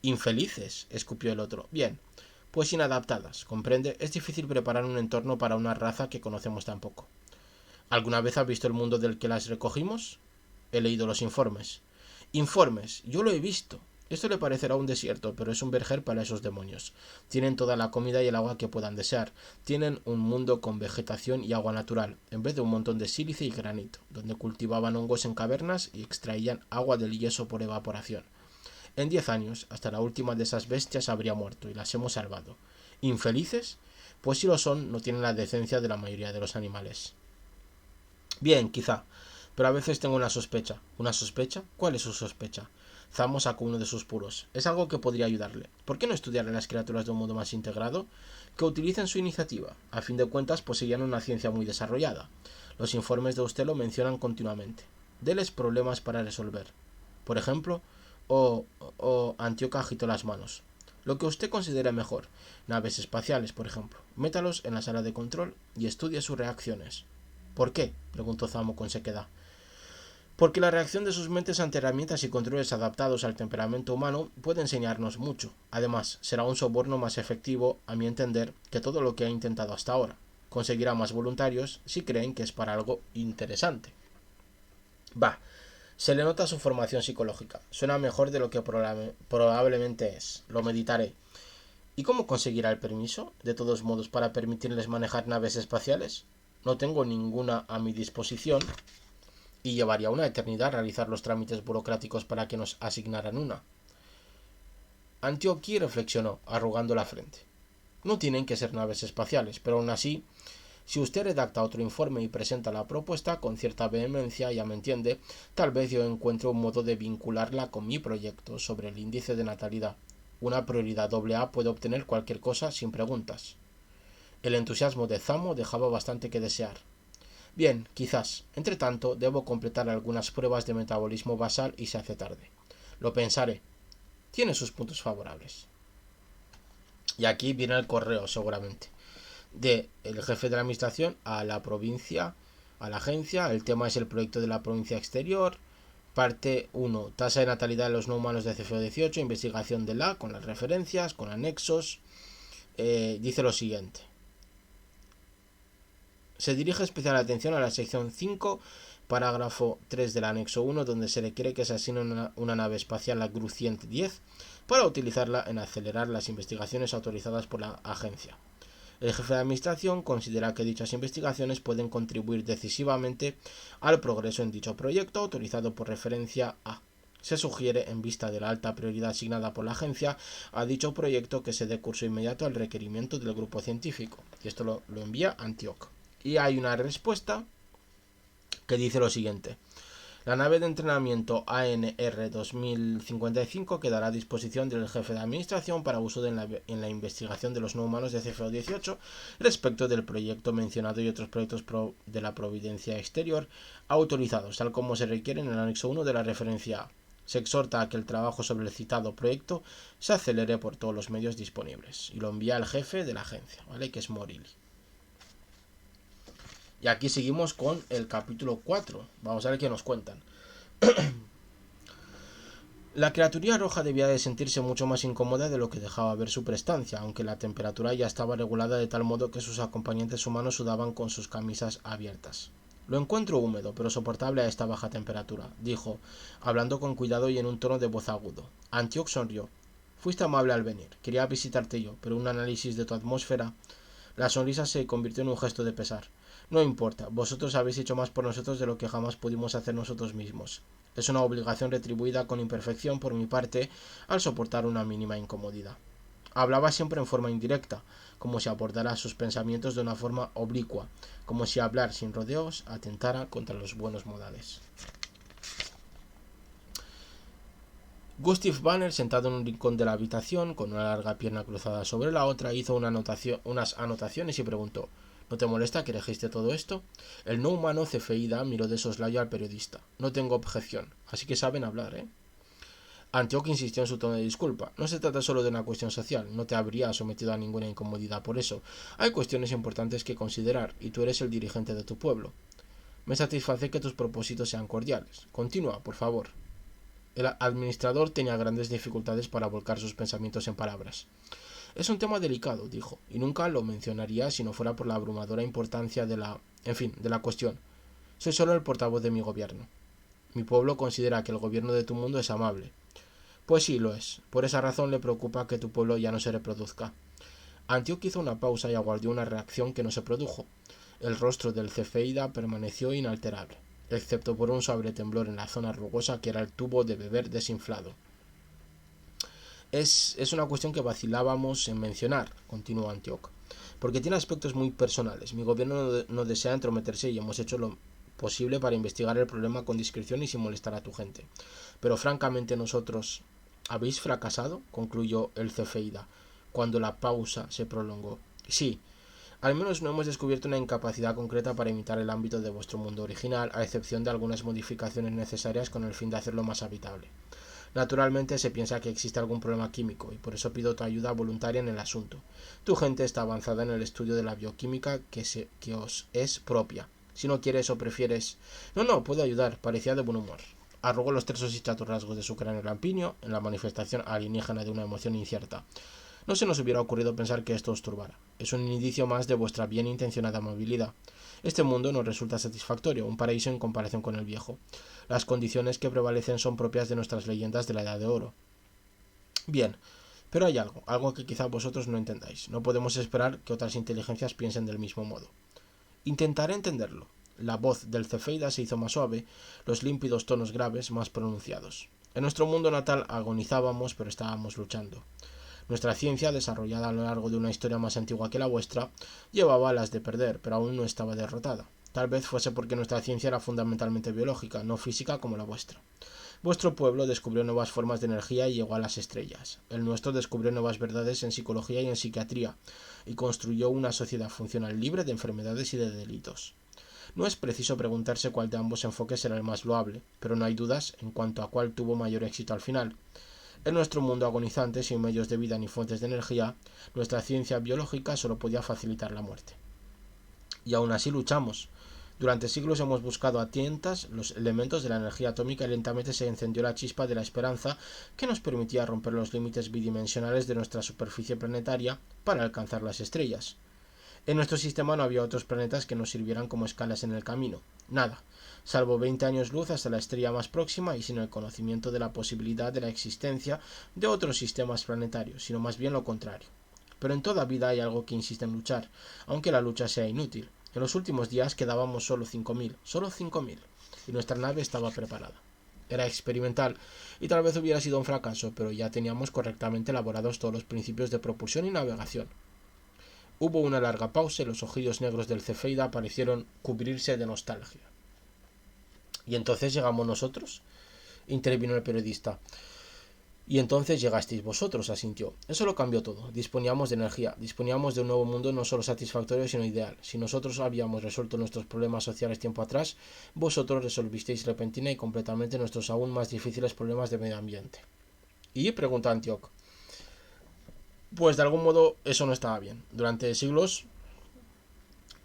¿Infelices?, escupió el otro. Bien, pues inadaptadas, comprende. Es difícil preparar un entorno para una raza que conocemos tan poco. ¿Alguna vez ha visto el mundo del que las recogimos? He leído los informes. Informes, yo lo he visto. Esto le parecerá un desierto, pero es un verger para esos demonios. Tienen toda la comida y el agua que puedan desear. Tienen un mundo con vegetación y agua natural, en vez de un montón de sílice y granito, donde cultivaban hongos en cavernas y extraían agua del yeso por evaporación. En 10 años, hasta la última de esas bestias habría muerto y las hemos salvado. ¿Infelices? Pues si lo son, no tienen la decencia de la mayoría de los animales. Bien, quizá, pero a veces tengo una sospecha. ¿Una sospecha? ¿Cuál es su sospecha? Zamo sacó uno de sus puros. Es algo que podría ayudarle. ¿Por qué no estudiar a las criaturas de un modo más integrado? Que utilicen su iniciativa. A fin de cuentas, poseían una ciencia muy desarrollada. Los informes de usted lo mencionan continuamente. Deles problemas para resolver. Por ejemplo, Antioch agitó las manos. Lo que usted considere mejor. Naves espaciales, por ejemplo. Métalos en la sala de control y estudie sus reacciones. ¿Por qué?, preguntó Zamo con sequedad. Porque la reacción de sus mentes ante herramientas y controles adaptados al temperamento humano puede enseñarnos mucho. Además, será un soborno más efectivo, a mi entender, que todo lo que ha intentado hasta ahora. Conseguirá más voluntarios si creen que es para algo interesante. Bah, se le nota su formación psicológica. Suena mejor de lo que probablemente es. Lo meditaré. ¿Y cómo conseguirá el permiso, de todos modos, para permitirles manejar naves espaciales? No tengo ninguna a mi disposición y llevaría una eternidad realizar los trámites burocráticos para que nos asignaran una. Antioch reflexionó, arrugando la frente. No tienen que ser naves espaciales, pero aún así, si usted redacta otro informe y presenta la propuesta con cierta vehemencia, ya me entiende, tal vez yo encuentre un modo de vincularla con mi proyecto sobre el índice de natalidad. Una prioridad AA puede obtener cualquier cosa sin preguntas. El entusiasmo de Zamo dejaba bastante que desear. Bien, quizás. Entre tanto, debo completar algunas pruebas de metabolismo basal y se hace tarde. Lo pensaré. Tiene sus puntos favorables. Y aquí viene el correo, seguramente. De el jefe de la administración a la provincia, a la agencia. El tema es el proyecto de la provincia exterior. Parte 1. Tasa de natalidad de los no humanos de CFO18, investigación de la, con las referencias, con anexos. Dice lo siguiente. Se dirige especial atención a la sección 5, parágrafo 3 del anexo 1, donde se requiere que se asigne una nave espacial, la Gru 110, para utilizarla en acelerar las investigaciones autorizadas por la agencia. El jefe de administración considera que dichas investigaciones pueden contribuir decisivamente al progreso en dicho proyecto autorizado por referencia A. Se sugiere, en vista de la alta prioridad asignada por la agencia a dicho proyecto, que se dé curso inmediato al requerimiento del grupo científico. Y esto lo envía Antioch. Y hay una respuesta que dice lo siguiente. La nave de entrenamiento ANR 2055 quedará a disposición del jefe de administración para uso en la investigación de los no humanos de CFO18 respecto del proyecto mencionado y otros proyectos de la Providencia Exterior autorizados, tal como se requiere en el anexo 1 de la referencia A. Se exhorta a que el trabajo sobre el citado proyecto se acelere por todos los medios disponibles. Y lo envía el jefe de la agencia, ¿vale? Que es Morili. Y aquí seguimos con el capítulo 4. Vamos a ver qué nos cuentan. La criatura roja debía de sentirse mucho más incómoda de lo que dejaba ver su prestancia, aunque la temperatura ya estaba regulada de tal modo que sus acompañantes humanos sudaban con sus camisas abiertas. Lo encuentro húmedo, pero soportable a esta baja temperatura, dijo, hablando con cuidado y en un tono de voz agudo. Antioch sonrió. Fuiste amable al venir. Quería visitarte yo, pero un análisis de tu atmósfera... La sonrisa se convirtió en un gesto de pesar. No importa, vosotros habéis hecho más por nosotros de lo que jamás pudimos hacer nosotros mismos. Es una obligación retribuida con imperfección por mi parte al soportar una mínima incomodidad. Hablaba siempre en forma indirecta, como si abordara sus pensamientos de una forma oblicua, como si hablar sin rodeos atentara contra los buenos modales. Gustav Banner, sentado en un rincón de la habitación, con una larga pierna cruzada sobre la otra, hizo unas anotaciones y preguntó: ¿No te molesta que elegiste todo esto? El no humano Cefeida miró de soslayo al periodista. No tengo objeción, así que saben hablar, ¿eh? Antioch insistió en su tono de disculpa. No se trata solo de una cuestión social, no te habría sometido a ninguna incomodidad por eso. Hay cuestiones importantes que considerar, y tú eres el dirigente de tu pueblo. Me satisface que tus propósitos sean cordiales. Continúa, por favor. El administrador tenía grandes dificultades para volcar sus pensamientos en palabras. Es un tema delicado, dijo, y nunca lo mencionaría si no fuera por la abrumadora importancia de la cuestión. Soy solo el portavoz de mi gobierno. Mi pueblo considera que el gobierno de tu mundo es amable. Pues sí, lo es. Por esa razón le preocupa que tu pueblo ya no se reproduzca. Antioch hizo una pausa y aguardó una reacción que no se produjo. El rostro del cefeida permaneció inalterable, excepto por un suave temblor en la zona rugosa que era el tubo de beber desinflado. Es una cuestión que vacilábamos en mencionar, continuó Antioch, porque tiene aspectos muy personales. Mi gobierno no desea entrometerse y hemos hecho lo posible para investigar el problema con discreción y sin molestar a tu gente. Pero francamente nosotros... ¿Habéis fracasado?, concluyó el cefeida, cuando la pausa se prolongó. Sí. Al menos no hemos descubierto una incapacidad concreta para imitar el ámbito de vuestro mundo original, a excepción de algunas modificaciones necesarias con el fin de hacerlo más habitable. Naturalmente se piensa que existe algún problema químico, y por eso pido tu ayuda voluntaria en el asunto. Tu gente está avanzada en el estudio de la bioquímica que os es propia. Si no quieres o prefieres... No, puedo ayudar, parecía de buen humor. Arrugó los tersos y chatos rasgos de su cráneo lampiño en la manifestación alienígena de una emoción incierta. No se nos hubiera ocurrido pensar que esto os turbara. Es un indicio más de vuestra bien intencionada amabilidad. Este mundo nos resulta satisfactorio, un paraíso en comparación con el viejo. Las condiciones que prevalecen son propias de nuestras leyendas de la Edad de Oro. Bien, pero hay algo que quizá vosotros no entendáis. No podemos esperar que otras inteligencias piensen del mismo modo. Intentaré entenderlo. La voz del cefeida se hizo más suave, los límpidos tonos graves más pronunciados. En nuestro mundo natal agonizábamos, pero estábamos luchando. Nuestra ciencia, desarrollada a lo largo de una historia más antigua que la vuestra, llevaba las de perder, pero aún no estaba derrotada. Tal vez fuese porque nuestra ciencia era fundamentalmente biológica, no física como la vuestra. Vuestro pueblo descubrió nuevas formas de energía y llegó a las estrellas. El nuestro descubrió nuevas verdades en psicología y en psiquiatría, y construyó una sociedad funcional libre de enfermedades y de delitos. No es preciso preguntarse cuál de ambos enfoques era el más loable, pero no hay dudas en cuanto a cuál tuvo mayor éxito al final. En nuestro mundo agonizante, sin medios de vida ni fuentes de energía, nuestra ciencia biológica solo podía facilitar la muerte. Y aún así luchamos, Durante siglos hemos buscado a tientas los elementos de la energía atómica y lentamente se encendió la chispa de la esperanza que nos permitía romper los límites bidimensionales de nuestra superficie planetaria para alcanzar las estrellas. En nuestro sistema no había otros planetas que nos sirvieran como escalas en el camino. Nada, salvo 20 años luz hasta la estrella más próxima y sin el conocimiento de la posibilidad de la existencia de otros sistemas planetarios, sino más bien lo contrario. Pero en toda vida hay algo que insiste en luchar, aunque la lucha sea inútil. En los últimos días quedábamos solo 5.000, y nuestra nave estaba preparada. Era experimental y tal vez hubiera sido un fracaso, pero ya teníamos correctamente elaborados todos los principios de propulsión y navegación. Hubo una larga pausa y los ojillos negros del cefeida parecieron cubrirse de nostalgia. ¿Y entonces llegamos nosotros?, intervino el periodista. Y entonces llegasteis vosotros, asintió. Eso lo cambió todo. Disponíamos de energía, disponíamos de un nuevo mundo no solo satisfactorio, sino ideal. Si nosotros habíamos resuelto nuestros problemas sociales tiempo atrás, vosotros resolvisteis repentina y completamente nuestros aún más difíciles problemas de medio ambiente. ¿Y?, preguntó Antioch. Pues de algún modo eso no estaba bien. Durante siglos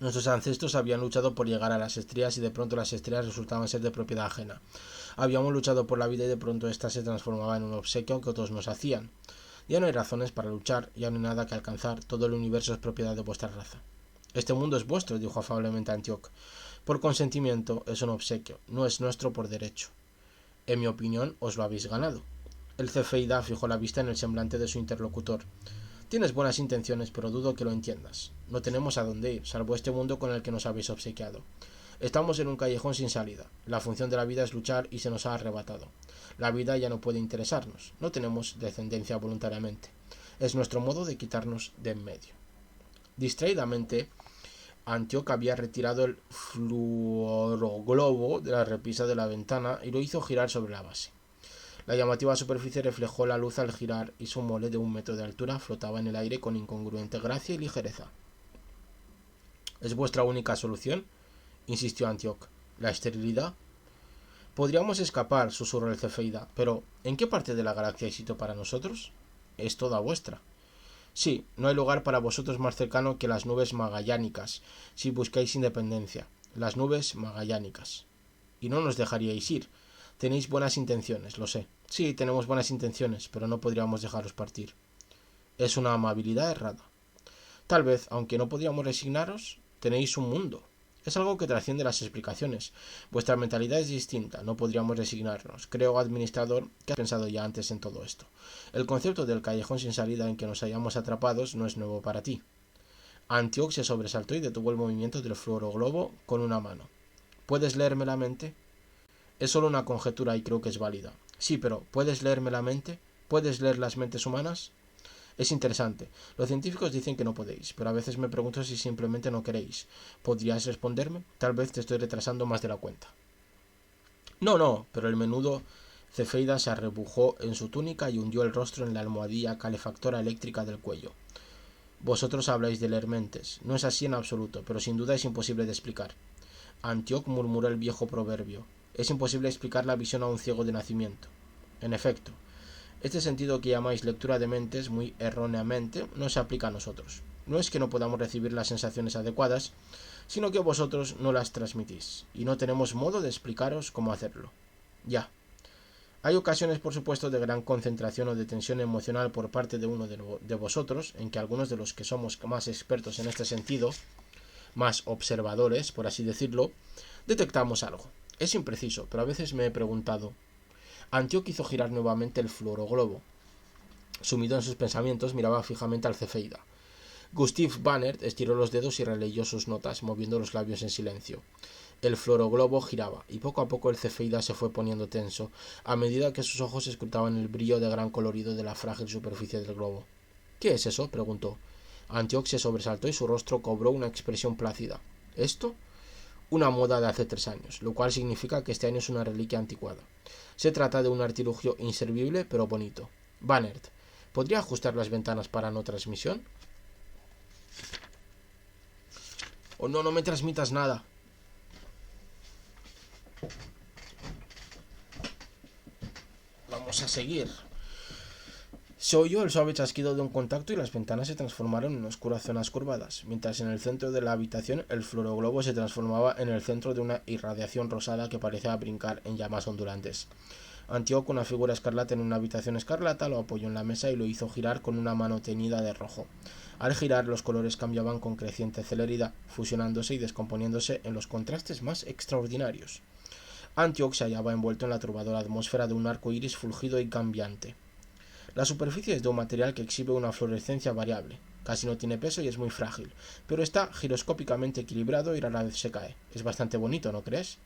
nuestros ancestros habían luchado por llegar a las estrellas y de pronto las estrellas resultaban ser de propiedad ajena. Habíamos luchado por la vida y de pronto ésta se transformaba en un obsequio que otros nos hacían. Ya no hay razones para luchar, ya no hay nada que alcanzar, todo el universo es propiedad de vuestra raza. Este mundo es vuestro, dijo afablemente Antioch. Por consentimiento es un obsequio, no es nuestro por derecho. En mi opinión, os lo habéis ganado. El cefeida fijó la vista en el semblante de su interlocutor. Tienes buenas intenciones, pero dudo que lo entiendas. No tenemos a dónde ir, salvo este mundo con el que nos habéis obsequiado. Estamos en un callejón sin salida. La función de la vida es luchar y se nos ha arrebatado. La vida ya no puede interesarnos. No tenemos descendencia voluntariamente. Es nuestro modo de quitarnos de en medio. Distraídamente, Antioch había retirado el fluoroglobo de la repisa de la ventana y lo hizo girar sobre la base. La llamativa superficie reflejó la luz al girar y su mole de 1 metro de altura flotaba en el aire con incongruente gracia y ligereza. ¿Es vuestra única solución?, insistió Antioch. ¿La esterilidad? Podríamos escapar, susurró el cefeida, pero ¿en qué parte de la galaxia hay sitio para nosotros? Es toda vuestra. Sí, no hay lugar para vosotros más cercano que las nubes magallánicas, si buscáis independencia. Las nubes magallánicas. Y no nos dejaríais ir. Tenéis buenas intenciones, lo sé. Sí, tenemos buenas intenciones, pero no podríamos dejaros partir. Es una amabilidad errada. Tal vez, aunque no podríamos resignaros, tenéis un mundo. Es algo que trasciende las explicaciones. Vuestra mentalidad es distinta, no podríamos resignarnos. Creo, administrador, que has pensado ya antes en todo esto. El concepto del callejón sin salida en que nos hallamos atrapados no es nuevo para ti. Antioch se sobresaltó y detuvo el movimiento del fluoroglobo con una mano. ¿Puedes leerme la mente? Es solo una conjetura y creo que es válida. Sí, pero ¿puedes leerme la mente? ¿Puedes leer las mentes humanas? Es interesante. Los científicos dicen que no podéis, pero a veces me pregunto si simplemente no queréis. ¿Podrías responderme? Tal vez te estoy retrasando más de la cuenta. No, pero el menudo cefeida se arrebujó en su túnica y hundió el rostro en la almohadilla calefactora eléctrica del cuello. Vosotros habláis de leer mentes. No es así en absoluto, pero sin duda es imposible de explicar. Antioch murmuró el viejo proverbio. Es imposible explicar la visión a un ciego de nacimiento. En efecto, este sentido que llamáis lectura de mentes muy erróneamente no se aplica a nosotros. No es que no podamos recibir las sensaciones adecuadas, sino que vosotros no las transmitís, y no tenemos modo de explicaros cómo hacerlo. Ya. Hay ocasiones, por supuesto, de gran concentración o de tensión emocional por parte de uno de vosotros, en que algunos de los que somos más expertos en este sentido, más observadores, por así decirlo, detectamos algo. Es impreciso, pero a veces me he preguntado. Antioch hizo girar nuevamente el fluoroglobo. Sumido en sus pensamientos, miraba fijamente al cefeida. Gustav Banner estiró los dedos y releyó sus notas, moviendo los labios en silencio. El fluoroglobo giraba, y poco a poco el cefeida se fue poniendo tenso, a medida que sus ojos escrutaban el brillo de gran colorido de la frágil superficie del globo. ¿Qué es eso?, preguntó. Antioch se sobresaltó y su rostro cobró una expresión plácida. ¿Esto? Una moda de hace 3 años, lo cual significa que este año es una reliquia anticuada. Se trata de un artilugio inservible pero bonito. Banner, ¿podría ajustar las ventanas para no transmisión? Oh, no me transmitas nada. Vamos a seguir. Se oyó el suave chasquido de un contacto y las ventanas se transformaron en oscuras zonas curvadas, mientras en el centro de la habitación el fluoroglobo se transformaba en el centro de una irradiación rosada que parecía brincar en llamas ondulantes. Antíoco, una figura escarlata en una habitación escarlata, lo apoyó en la mesa y lo hizo girar con una mano teñida de rojo. Al girar, los colores cambiaban con creciente celeridad, fusionándose y descomponiéndose en los contrastes más extraordinarios. Antioch se hallaba envuelto en la turbadora atmósfera de un arco iris fulgido y cambiante. La superficie es de un material que exhibe una fluorescencia variable. Casi no tiene peso y es muy frágil, pero está giroscópicamente equilibrado y rara vez se cae. Es bastante bonito, ¿no crees?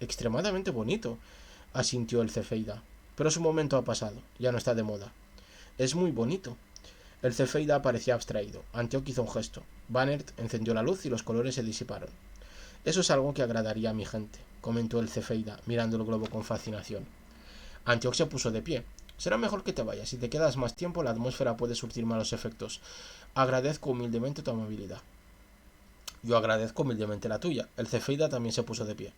Extremadamente bonito, asintió el cefeida. Pero su momento ha pasado, ya no está de moda. Es muy bonito. El cefeida parecía abstraído. Antioch hizo un gesto. Bannert encendió la luz y los colores se disiparon. Eso es algo que agradaría a mi gente, comentó el cefeida, mirando el globo con fascinación. Antioch se puso de pie. Será mejor que te vayas. Si te quedas más tiempo, la atmósfera puede surtir malos efectos. Agradezco humildemente tu amabilidad. Yo agradezco humildemente la tuya. El cefeida también se puso de pie.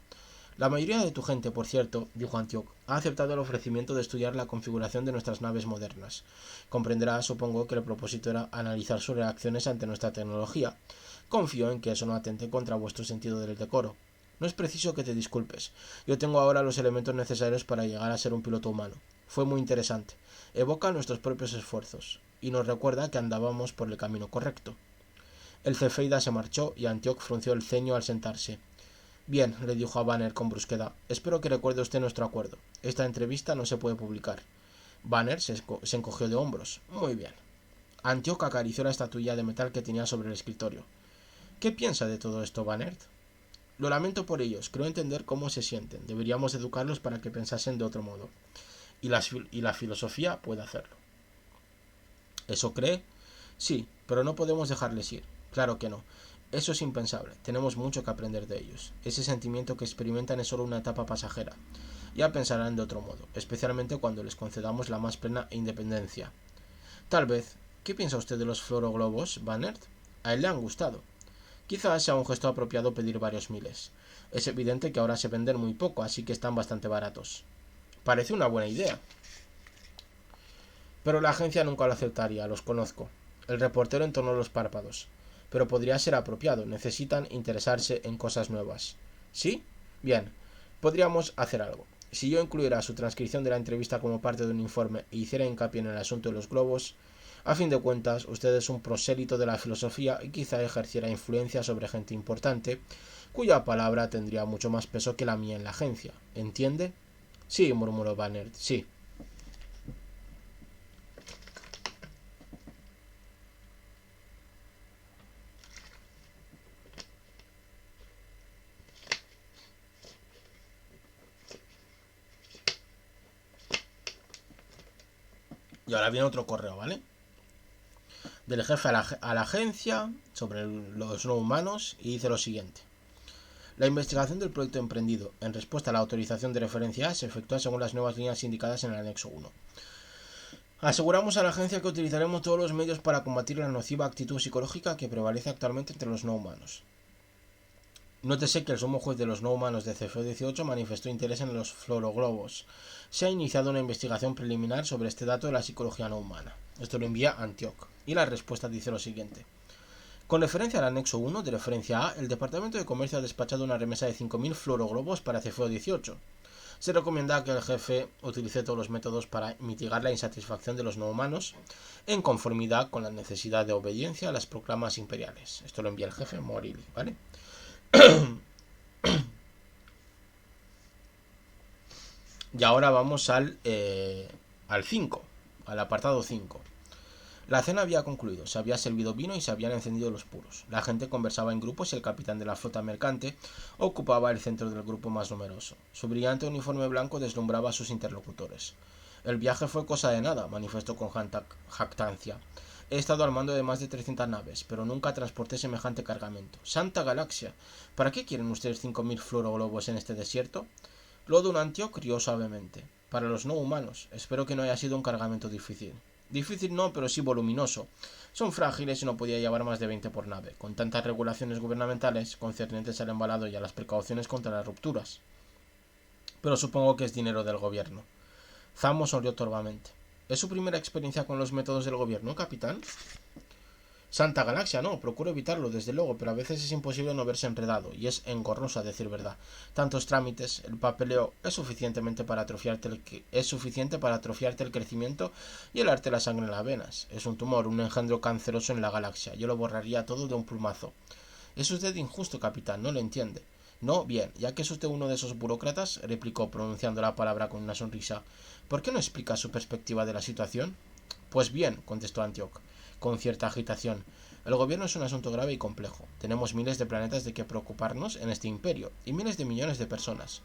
La mayoría de tu gente, por cierto, dijo Antioch, ha aceptado el ofrecimiento de estudiar la configuración de nuestras naves modernas. Comprenderás, supongo, que el propósito era analizar sus reacciones ante nuestra tecnología. Confío en que eso no atente contra vuestro sentido del decoro. No es preciso que te disculpes. Yo tengo ahora los elementos necesarios para llegar a ser un piloto humano. Fue muy interesante. Evoca nuestros propios esfuerzos y nos recuerda que andábamos por el camino correcto. El cefeida se marchó y Antioch frunció el ceño al sentarse. Bien, le dijo a Banner con brusquedad. Espero que recuerde usted nuestro acuerdo. Esta entrevista no se puede publicar. Banner se encogió de hombros. Muy bien. Antioch acarició la estatuilla de metal que tenía sobre el escritorio. ¿Qué piensa de todo esto, Banner? Lo lamento por ellos. Creo entender cómo se sienten. Deberíamos educarlos para que pensasen de otro modo. Y la filosofía puede hacerlo. ¿Eso cree? Sí, pero no podemos dejarles ir. Claro que no. Eso es impensable. Tenemos mucho que aprender de ellos. Ese sentimiento que experimentan es solo una etapa pasajera. Ya pensarán de otro modo, especialmente cuando les concedamos la más plena independencia. Tal vez. ¿Qué piensa usted de los fluoroglobos, Bannert? A él le han gustado. Quizás sea un gesto apropiado pedir varios miles. Es evidente que ahora se venden muy poco, así que están bastante baratos. Parece una buena idea. Pero la agencia nunca lo aceptaría, los conozco. El reportero entornó los párpados. Pero podría ser apropiado, necesitan interesarse en cosas nuevas. ¿Sí? Bien, podríamos hacer algo. Si yo incluyera su transcripción de la entrevista como parte de un informe e hiciera hincapié en el asunto de los globos, a fin de cuentas, usted es un prosélito de la filosofía y quizá ejerciera influencia sobre gente importante, cuya palabra tendría mucho más peso que la mía en la agencia. ¿Entiende? Sí, murmuró Bannert, sí. Y ahora viene otro correo, ¿vale? Del jefe a la agencia sobre los no humanos y dice lo siguiente. La investigación del proyecto emprendido en respuesta a la autorización de referencia A se efectúa según las nuevas líneas indicadas en el anexo 1. Aseguramos a la agencia que utilizaremos todos los medios para combatir la nociva actitud psicológica que prevalece actualmente entre los no humanos. Nótese que el sumo juez de los no humanos de CFO-18 manifestó interés en los fluoroglobos. Se ha iniciado una investigación preliminar sobre este dato de la psicología no humana. Esto lo envía Antioch. Y la respuesta dice lo siguiente. Con referencia al anexo 1 de referencia A, el Departamento de Comercio ha despachado una remesa de 5.000 fluoroglobos para CFO-18. Se recomienda que el jefe utilice todos los métodos para mitigar la insatisfacción de los no humanos en conformidad con la necesidad de obediencia a las proclamas imperiales. Esto lo envía el jefe Morili, ¿vale? Y ahora vamos al 5, al apartado 5. La cena había concluido, se había servido vino y se habían encendido los puros. La gente conversaba en grupos y el capitán de la flota mercante ocupaba el centro del grupo más numeroso. Su brillante uniforme blanco deslumbraba a sus interlocutores. El viaje fue cosa de nada, manifestó con jactancia. He estado al mando de más de 300 naves, pero nunca transporté semejante cargamento. ¡Santa galaxia! ¿Para qué quieren ustedes 5.000 fluoroglobos en este desierto? Lodun Antioch rió suavemente. Para los no humanos. Espero que no haya sido un cargamento difícil. Difícil no, pero sí voluminoso. Son frágiles y no podía llevar más de 20 por nave, con tantas regulaciones gubernamentales concernientes al embalado y a las precauciones contra las rupturas. Pero supongo que es dinero del gobierno. Zamo sonrió torvamente. ¿Es su primera experiencia con los métodos del gobierno, capitán? Santa Galaxia, no, procuro evitarlo, desde luego, pero a veces es imposible no verse enredado, y es engorroso a decir verdad. Tantos trámites, el papeleo es suficiente para atrofiarte el crecimiento y helarte la sangre en las venas. Es un tumor, un engendro canceroso en la galaxia. Yo lo borraría todo de un plumazo. Es usted injusto, capitán, no lo entiende. No, bien, ya que es usted uno de esos burócratas, replicó pronunciando la palabra con una sonrisa, ¿por qué no explica su perspectiva de la situación? Pues bien, contestó Antioch, con cierta agitación, el gobierno es un asunto grave y complejo. Tenemos miles de planetas de que preocuparnos en este imperio, y miles de millones de personas.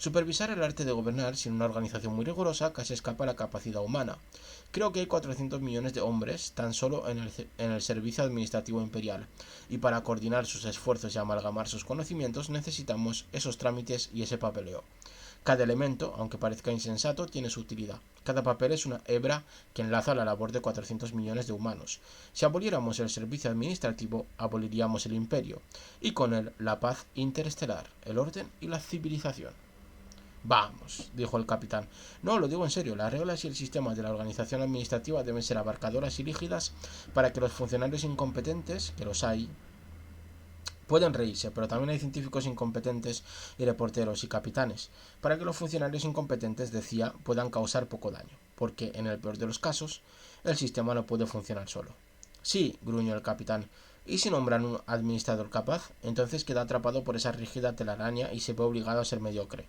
Supervisar el arte de gobernar sin una organización muy rigurosa casi escapa a la capacidad humana. Creo que hay 400 millones de hombres tan solo en el servicio administrativo imperial, y para coordinar sus esfuerzos y amalgamar sus conocimientos necesitamos esos trámites y ese papeleo. Cada elemento, aunque parezca insensato, tiene su utilidad. Cada papel es una hebra que enlaza la labor de 400 millones de humanos. Si aboliéramos el servicio administrativo, aboliríamos el imperio, y con él la paz interestelar, el orden y la civilización. Vamos, dijo el capitán. No, lo digo en serio, las reglas y el sistema de la organización administrativa deben ser abarcadoras y rígidas para que los funcionarios incompetentes, que los hay, pueden reírse, pero también hay científicos incompetentes y reporteros y capitanes, para que los funcionarios incompetentes, decía, puedan causar poco daño, porque, en el peor de los casos, el sistema no puede funcionar solo. Sí, gruñó el capitán, ¿y si nombran un administrador capaz? Entonces queda atrapado por esa rígida telaraña y se ve obligado a ser mediocre.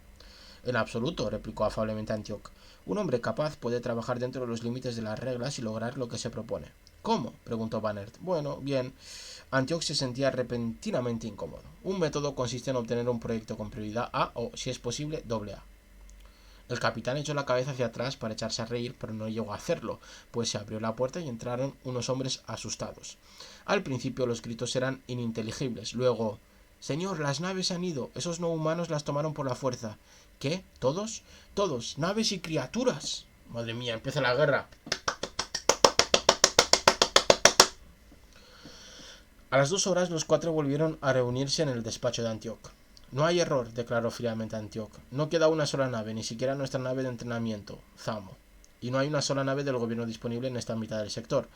En absoluto, replicó afablemente Antioch. Un hombre capaz puede trabajar dentro de los límites de las reglas y lograr lo que se propone. ¿Cómo? Preguntó Banner. Bueno, bien. Antioch se sentía repentinamente incómodo. Un método consiste en obtener un proyecto con prioridad A o, si es posible, doble A. El capitán echó la cabeza hacia atrás para echarse a reír, pero no llegó a hacerlo, pues se abrió la puerta y entraron unos hombres asustados. Al principio los gritos eran ininteligibles. Luego, «Señor, las naves se han ido. Esos no humanos las tomaron por la fuerza». ¿Qué? ¿Todos? Todos. Naves y criaturas. Madre mía, empieza la guerra. A las 2 horas los cuatro volvieron a reunirse en el despacho de Antioch. No hay error, declaró fríamente Antioch. No queda una sola nave, ni siquiera nuestra nave de entrenamiento, Zamo. Y no hay una sola nave del gobierno disponible en esta mitad del sector.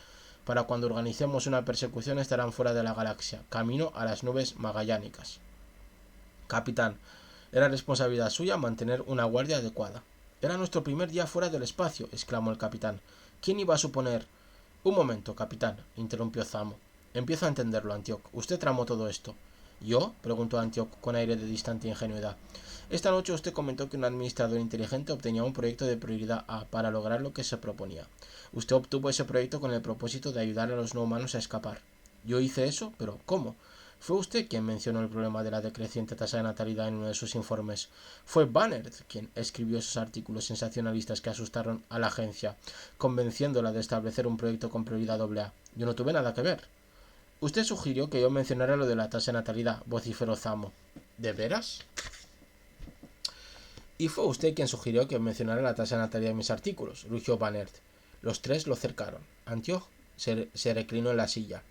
Para cuando organicemos una persecución estarán fuera de la galaxia, camino a las nubes magallánicas. Capitán, era responsabilidad suya mantener una guardia adecuada. Era nuestro primer día fuera del espacio, exclamó el capitán. ¿Quién iba a suponer? Un momento, capitán, interrumpió Zamo. Empiezo a entenderlo, Antioch. Usted tramó todo esto. ¿Yo? Preguntó Antioch con aire de distante ingenuidad. Esta noche usted comentó que un administrador inteligente obtenía un proyecto de prioridad A para lograr lo que se proponía. Usted obtuvo ese proyecto con el propósito de ayudar a los no humanos a escapar. Yo hice eso, pero ¿cómo? Fue usted quien mencionó el problema de la decreciente tasa de natalidad en uno de sus informes. Fue Banner quien escribió esos artículos sensacionalistas que asustaron a la agencia, convenciéndola de establecer un proyecto con prioridad AA. Yo no tuve nada que ver. Usted sugirió que yo mencionara lo de la tasa de natalidad, vociferó Zamo. ¿De veras? Y fue usted quien sugirió que mencionara la tasa de natalidad en mis artículos, rugió Banner. Los tres lo cercaron. Antioch se reclinó en la silla.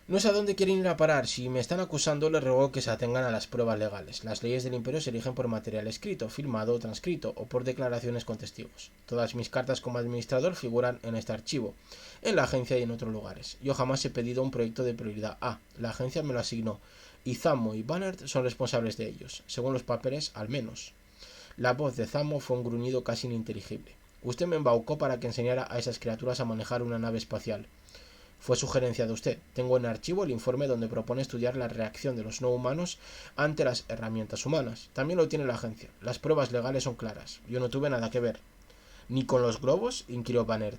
No sé a dónde quieren ir a parar. Si me están acusando, les ruego que se atengan a las pruebas legales. Las leyes del imperio se erigen por material escrito, firmado o transcrito, o por declaraciones con testigos. Todas mis cartas como administrador figuran en este archivo, en la agencia y en otros lugares. Yo jamás he pedido un proyecto de prioridad A. La agencia me lo asignó, y Zamo y Banner son responsables de ellos, según los papeles, al menos. La voz de Zamo fue un gruñido casi ininteligible. Usted me embaucó para que enseñara a esas criaturas a manejar una nave espacial. Fue sugerencia de usted. Tengo en archivo el informe donde propone estudiar la reacción de los no humanos ante las herramientas humanas. También lo tiene la agencia. Las pruebas legales son claras. Yo no tuve nada que ver. ¿Ni con los globos?, inquirió Banner.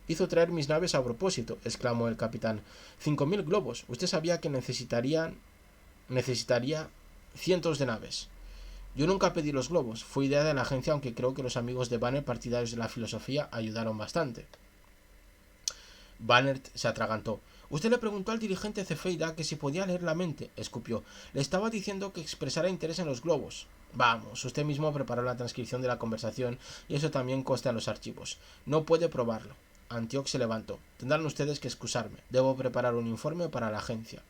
Hizo traer mis naves a propósito, exclamó el capitán. 5.000 globos. Usted sabía que necesitaría cientos de naves. Yo nunca pedí los globos. Fue idea de la agencia, aunque creo que los amigos de Banner, partidarios de la filosofía, ayudaron bastante. Banner se atragantó. Usted le preguntó al dirigente Cefeida que si podía leer la mente, escupió. Le estaba diciendo que expresara interés en los globos. Vamos, usted mismo preparó la transcripción de la conversación y eso también consta en los archivos. No puede probarlo. Antioch se levantó. Tendrán ustedes que excusarme. Debo preparar un informe para la agencia.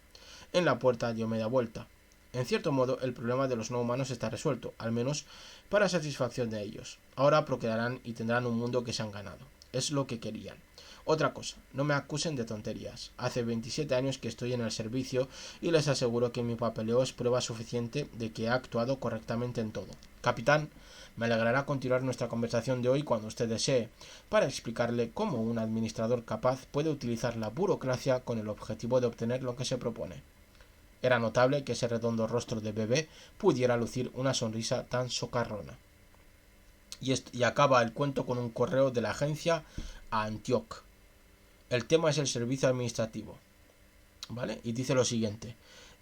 En la puerta dio media vuelta. En cierto modo, el problema de los no humanos está resuelto, al menos para satisfacción de ellos. Ahora procrearán y tendrán un mundo que se han ganado. Es lo que querían. Otra cosa, no me acusen de tonterías. Hace 27 años que estoy en el servicio y les aseguro que mi papeleo es prueba suficiente de que he actuado correctamente en todo. Capitán, me alegrará continuar nuestra conversación de hoy cuando usted desee, para explicarle cómo un administrador capaz puede utilizar la burocracia con el objetivo de obtener lo que se propone. Era notable que ese redondo rostro de bebé pudiera lucir una sonrisa tan socarrona. Y acaba el cuento con un correo de la agencia a Antioch. El tema es el servicio administrativo, ¿vale? Y dice lo siguiente: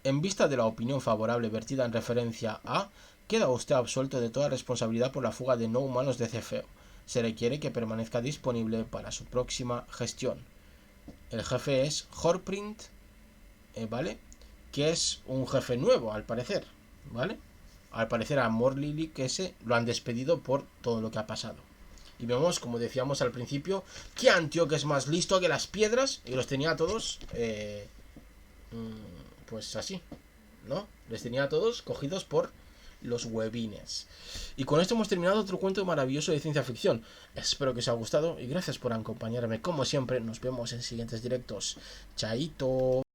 en vista de la opinión favorable vertida en referencia a, queda usted absuelto de toda responsabilidad por la fuga de no humanos de Cefeo. Se requiere que permanezca disponible para su próxima gestión. El jefe es Horprint, ¿vale? Que es un jefe nuevo, al parecer, ¿vale? Al parecer a Morlily que ese lo han despedido por todo lo que ha pasado. Y vemos, como decíamos al principio, que Antioch es más listo que las piedras y los tenía a todos, pues así, ¿no? Les tenía a todos cogidos por los huevines. Y con esto hemos terminado otro cuento maravilloso de ciencia ficción. Espero que os haya gustado y gracias por acompañarme como siempre. Nos vemos en siguientes directos. Chaito.